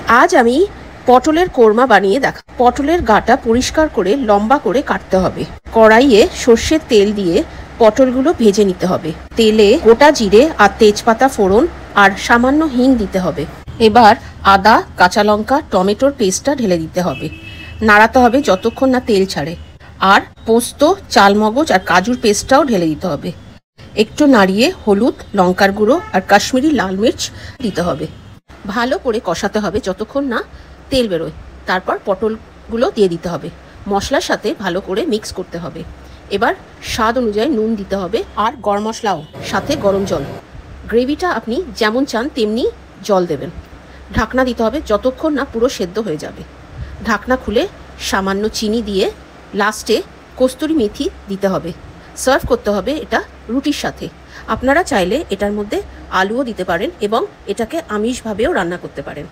আজ আমি পটলের কোরমা বানিয়ে দেখা। পটলের গাটা পরিষ্কার করে লম্বা করে কাটতে হবে। কড়াইয়ে সর্ষের তেল দিয়ে পটলগুলো ভেজে নিতে হবে। তেলে গোটা জিরে আর তেজপাতা ফোড়ন আর সামান্য হিং দিতে হবে। এবার আদা, কাঁচা লঙ্কা, টমেটোর পেস্টটা ঢেলে দিতে হবে। নাড়াতে হবে যতক্ষণ না তেল ছাড়ে। আর পোস্ত, চালমগজ আর কাজুর পেস্টটাও ঢেলে দিতে হবে। একটু নাড়িয়ে হলুদ, লঙ্কার গুঁড়ো আর কাশ্মীরি লাল মির্চ দিতে হবে। ভালো করে কষাতে হবে যতক্ষণ না তেল বেরোয়। তারপর পটলগুলো দিয়ে দিতে হবে। মশলার সাথে ভালো করে মিক্স করতে হবে। এবার স্বাদ অনুযায়ী নুন দিতে হবে আর গরম মশলাও, সাথে গরম জল। গ্রেভিটা আপনি যেমন চান তেমনি জল দেবেন। ঢাকনা দিতে হবে যতক্ষণ না পুরো সেদ্ধ হয়ে যাবে। ঢাকনা খুলে সামান্য চিনি দিয়ে লাস্টে কস্তুরি মেথি দিতে হবে। সার্ভ করতে হবে এটা রুটির সাথে। আপনারা চাইলে এটার মধ্যে আলুও দিতে পারেন এবং এটাকে আমিষভাবেও রান্না করতে পারেন।